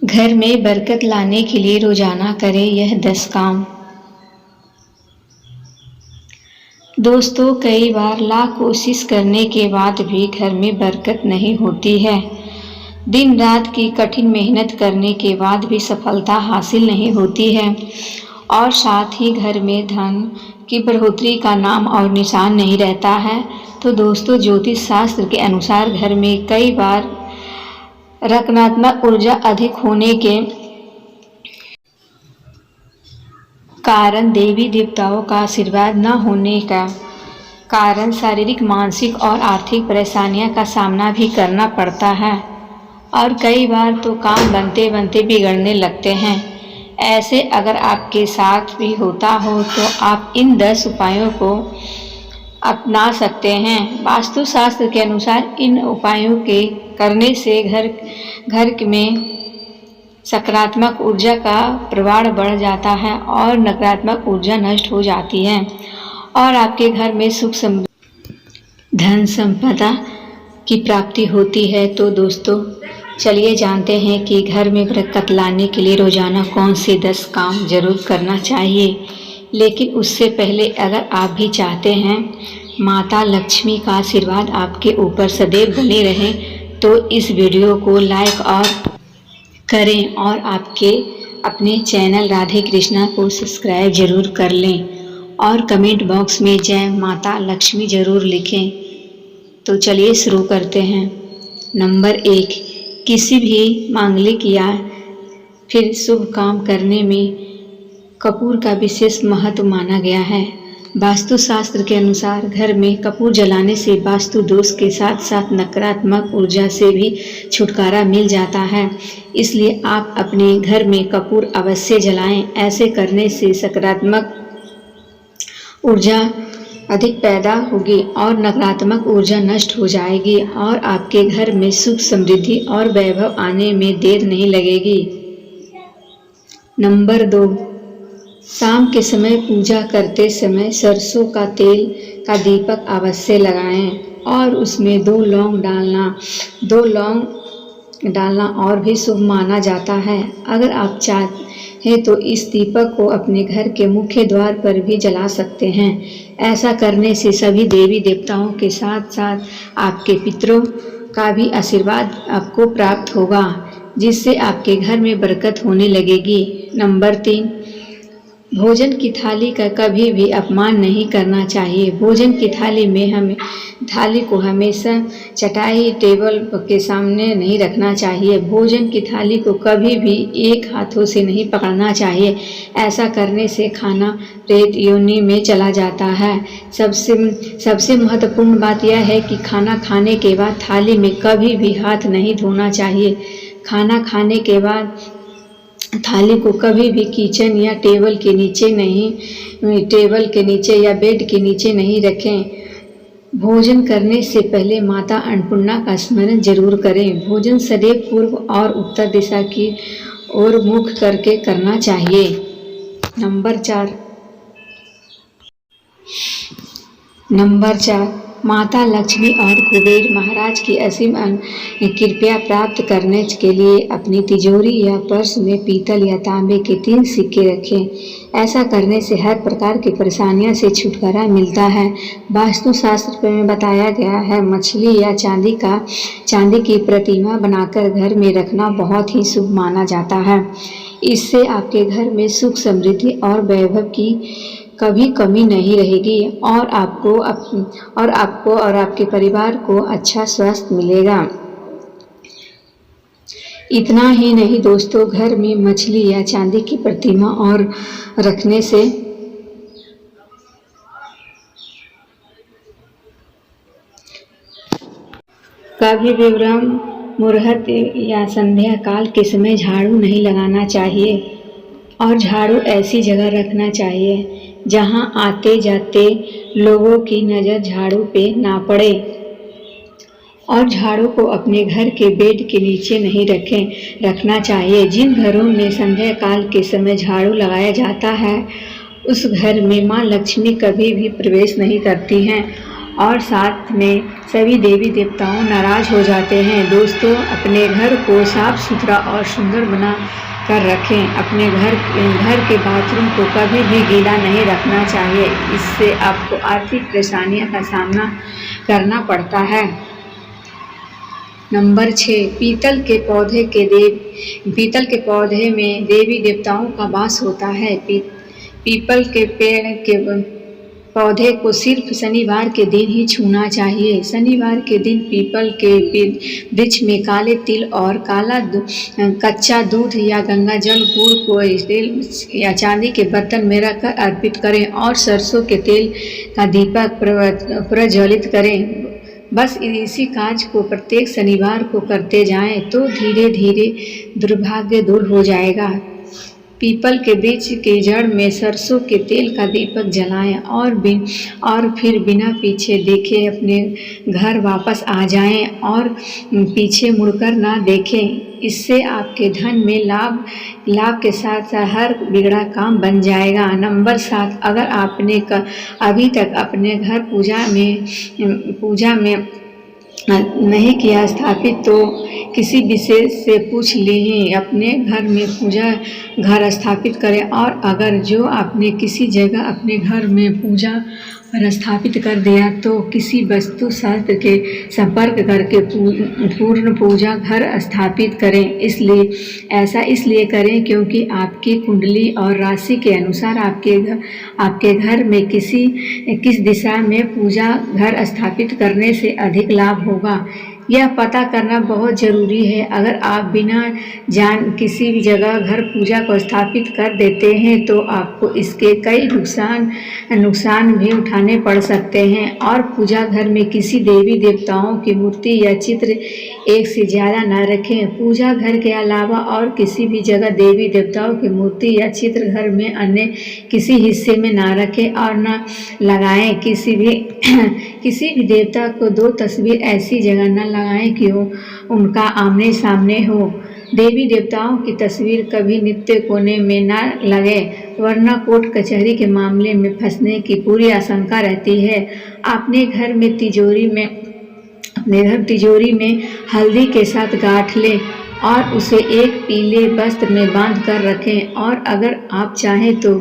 घर में बरकत लाने के लिए रोजाना करें यह 10 काम। दोस्तों, कई बार लाख कोशिश करने के बाद भी घर में बरकत नहीं होती है। दिन रात की कठिन मेहनत करने के बाद भी सफलता हासिल नहीं होती है और साथ ही घर में धन की बढ़ोतरी का नाम और निशान नहीं रहता है। तो दोस्तों, ज्योतिष शास्त्र के अनुसार घर में कई बार नकारात्मक ऊर्जा अधिक होने के कारण, देवी देवताओं का आशीर्वाद न होने का कारण शारीरिक, मानसिक और आर्थिक परेशानियों का सामना भी करना पड़ता है और कई बार तो काम बनते बनते बिगड़ने लगते हैं। ऐसे अगर आपके साथ भी होता हो तो आप इन 10 उपायों को अपना सकते हैं। वास्तुशास्त्र के अनुसार इन उपायों के करने से घर में सकारात्मक ऊर्जा का प्रवाह बढ़ जाता है और नकारात्मक ऊर्जा नष्ट हो जाती है और आपके घर में सुख समृद्धि, धन संपदा की प्राप्ति होती है। तो दोस्तों, चलिए जानते हैं कि घर में बरकत लाने के लिए रोजाना कौन से 10 काम जरूर करना चाहिए। लेकिन उससे पहले अगर आप भी चाहते हैं माता लक्ष्मी का आशीर्वाद आपके ऊपर सदैव बने रहे तो इस वीडियो को लाइक और करें और अपने चैनल राधे कृष्णा को सब्सक्राइब जरूर कर लें और कमेंट बॉक्स में जय माता लक्ष्मी जरूर लिखें। तो चलिए शुरू करते हैं। नंबर 1, किसी भी मांगलिक या फिर शुभ काम करने में कपूर का विशेष महत्व माना गया है। वास्तुशास्त्र के अनुसार घर में कपूर जलाने से वास्तु दोष के साथ साथ नकारात्मक ऊर्जा से भी छुटकारा मिल जाता है। इसलिए आप अपने घर में कपूर अवश्य जलाएं। ऐसे करने से सकारात्मक ऊर्जा अधिक पैदा होगी और नकारात्मक ऊर्जा नष्ट हो जाएगी और आपके घर में सुख समृद्धि और वैभव आने में देर नहीं लगेगी। नंबर 2, शाम के समय पूजा करते समय सरसों का तेल का दीपक अवश्य लगाएं और उसमें 2 लौंग डालना और भी शुभ माना जाता है। अगर आप चाहें तो इस दीपक को अपने घर के मुख्य द्वार पर भी जला सकते हैं। ऐसा करने से सभी देवी देवताओं के साथ साथ आपके पितरों का भी आशीर्वाद आपको प्राप्त होगा, जिससे आपके घर में बरकत होने लगेगी। नंबर 3, भोजन की थाली का कभी भी अपमान नहीं करना चाहिए। भोजन की थाली को हमेशा चटाई टेबल के सामने नहीं रखना चाहिए। भोजन की थाली को कभी भी एक हाथों से नहीं पकड़ना चाहिए। ऐसा करने से खाना प्रेत योनि में चला जाता है। सबसे महत्वपूर्ण बात यह है कि खाना खाने के बाद थाली में कभी भी हाथ नहीं धोना चाहिए। खाना खाने के बाद थाली को कभी भी किचन या टेबल के नीचे या बेड के नीचे नहीं रखें। भोजन करने से पहले माता अन्नपूर्णा का स्मरण जरूर करें। भोजन सदैव पूर्व और उत्तर दिशा की ओर मुख करके करना चाहिए। नंबर 4, माता लक्ष्मी और कुबेर महाराज की असीम कृपा प्राप्त करने के लिए अपनी तिजोरी या पर्स में पीतल या तांबे के 3 सिक्के रखें। ऐसा करने से हर प्रकार की परेशानियों से छुटकारा मिलता है। वास्तुशास्त्र में बताया गया है मछली या चांदी की प्रतिमा बनाकर घर में रखना बहुत ही शुभ माना जाता है। इससे आपके घर में सुख समृद्धि और वैभव की कभी कमी नहीं रहेगी और आपको और आपके परिवार को अच्छा स्वास्थ्य मिलेगा। इतना ही नहीं दोस्तों, घर में मछली या चांदी की प्रतिमा और रखने से कभी भी ब्रह्म मुहूर्त या संध्या काल के समय झाड़ू नहीं लगाना चाहिए और झाड़ू ऐसी जगह रखना चाहिए जहां आते जाते लोगों की नज़र झाड़ू पे ना पड़े और झाड़ू को अपने घर के बेड के नीचे नहीं रखना चाहिए। जिन घरों में संध्या काल के समय झाड़ू लगाया जाता है उस घर में माँ लक्ष्मी कभी भी प्रवेश नहीं करती हैं और साथ में सभी देवी देवताओं नाराज हो जाते हैं। दोस्तों, अपने घर को साफ सुथरा और सुंदर बना कर रखें। अपने घर के बाथरूम को कभी भी गीला नहीं रखना चाहिए, इससे आपको आर्थिक परेशानियों का सामना करना पड़ता है। नंबर 6, पीतल के पौधे में देवी देवताओं का वास होता है। पीपल के पेड़ के पौधे को सिर्फ शनिवार के दिन ही छूना चाहिए। शनिवार के दिन पीपल के वृक्ष में काले तिल और कच्चा दूध या गंगा जल गुड़ को तेल या चांदी के बर्तन में रखकर अर्पित करें और सरसों के तेल का दीपक प्रज्वलित करें। बस इसी कार्य को प्रत्येक शनिवार को करते जाएं तो धीरे धीरे दुर्भाग्य दूर हो जाएगा। पीपल के वृक्ष के जड़ में सरसों के तेल का दीपक जलाएं और फिर बिना पीछे देखे अपने घर वापस आ जाएं और पीछे मुड़कर ना देखें। इससे आपके धन में लाभ के साथ हर बिगड़ा काम बन जाएगा। नंबर 7, अगर आपने अभी तक अपने घर पूजा में नहीं किया स्थापित तो किसी विशेष से पूछ लीजिए, अपने घर में पूजा घर स्थापित करें। और अगर जो आपने किसी जगह अपने घर में पूजा स्थापित कर दिया तो किसी वास्तु शास्त्र के संपर्क करके पूर्ण पूजा घर स्थापित करें। ऐसा इसलिए करें क्योंकि आपकी कुंडली और राशि के अनुसार आपके घर में किस दिशा में पूजा घर स्थापित करने से अधिक लाभ होगा, यह पता करना बहुत ज़रूरी है। अगर आप बिना जान किसी भी जगह घर पूजा को स्थापित कर देते हैं तो आपको इसके कई नुकसान भी उठाने पड़ सकते हैं। और पूजा घर में किसी देवी देवताओं की मूर्ति या चित्र एक से ज़्यादा न रखें। पूजा घर के अलावा और किसी भी जगह देवी देवताओं की मूर्ति या चित्र घर में अन्य किसी हिस्से में ना रखें और न लगाएं। किसी भी देवता को 2 तस्वीर ऐसी जगह न लगाएं कि उनका आमने सामने हो। देवी देवताओं की तस्वीर कभी नित्य कोने में न लगे, वरना कोर्ट कचहरी के मामले में फंसने की पूरी आशंका रहती है। अपने घर तिजोरी में हल्दी के साथ गांठ लें और उसे एक पीले वस्त्र में बांध कर रखें। और अगर आप चाहें तो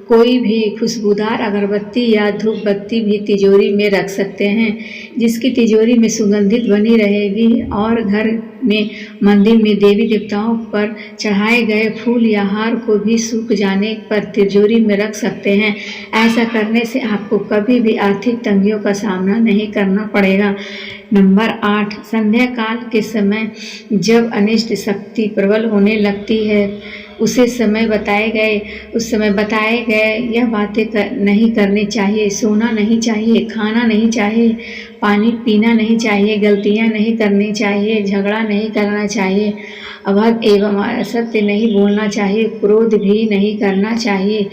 कोई भी खुशबूदार अगरबत्ती या धूप बत्ती भी तिजोरी में रख सकते हैं, जिसकी तिजोरी में सुगंधित बनी रहेगी। और घर में मंदिर में देवी देवताओं पर चढ़ाए गए फूल या हार को भी सूख जाने पर तिजोरी में रख सकते हैं। ऐसा करने से आपको कभी भी आर्थिक तंगियों का सामना नहीं करना पड़ेगा। नंबर 8, संध्या काल के समय जब अनिष्ट शक्ति प्रबल होने लगती है उस समय बताए गए यह बातें नहीं करनी चाहिए। सोना नहीं चाहिए, खाना नहीं चाहिए, पानी पीना नहीं चाहिए, गलतियां नहीं करनी चाहिए, झगड़ा नहीं करना चाहिए, अभद्र एवं असत्य नहीं बोलना चाहिए, क्रोध भी नहीं करना चाहिए,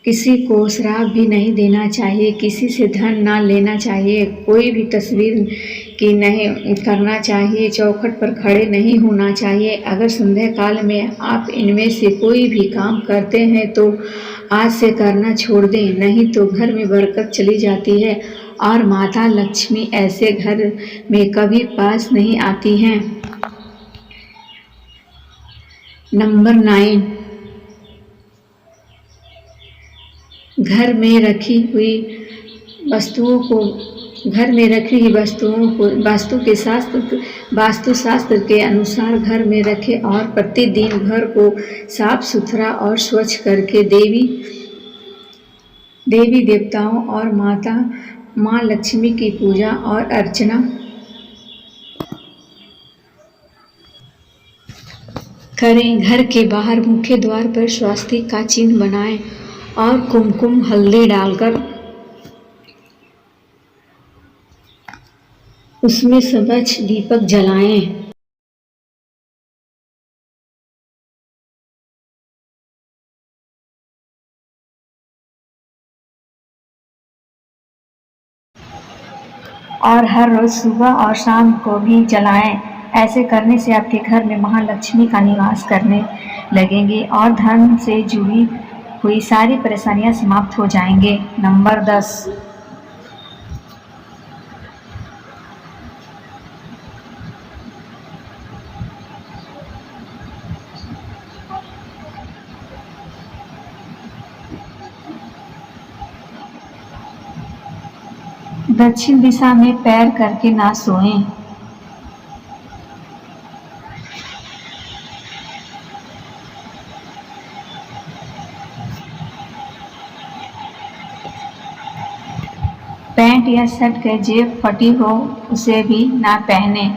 किसी को श्राप भी नहीं देना चाहिए, किसी से धन ना लेना चाहिए, कोई भी तस्वीर की नहीं करना चाहिए, चौखट पर खड़े नहीं होना चाहिए। अगर संध्या काल में आप इनमें से कोई भी काम करते हैं तो आज से करना छोड़ दें, नहीं तो घर में बरकत चली जाती है और माता लक्ष्मी ऐसे घर में कभी पास नहीं आती हैं। नंबर 9, घर में रखी हुई वस्तुओं को वास्तु शास्त्र के अनुसार घर में रखें और प्रतिदिन घर को साफ सुथरा और स्वच्छ करके देवी देवताओं और माँ लक्ष्मी की पूजा और अर्चना करें। घर के बाहर मुख्य द्वार पर स्वास्तिक का चिन्ह बनाएं और कुमकुम हल्दी डालकर उसमें स्वच्छ दीपक जलाएं। और हर रोज सुबह और शाम को भी जलाएं। ऐसे करने से आपके घर में महालक्ष्मी का निवास करने लगेंगे और धन से जुड़ी हुई सारी परेशानियां समाप्त हो जाएंगे। नंबर 10, दक्षिण दिशा में पैर करके ना सोएं। पैंट या शर्ट के जेब फटी हो उसे भी ना पहने।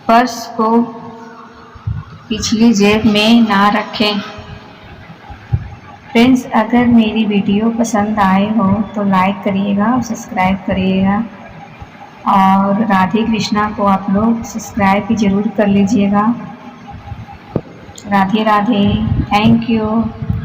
पर्स को पिछली जेब में ना रखें। फ्रेंड्स, अगर मेरी वीडियो पसंद आए हो तो लाइक करिएगा और सब्सक्राइब करिएगा, और राधे कृष्णा को आप लोग सब्सक्राइब भी ज़रूर कर लीजिएगा। Radhe Radhe, thank you.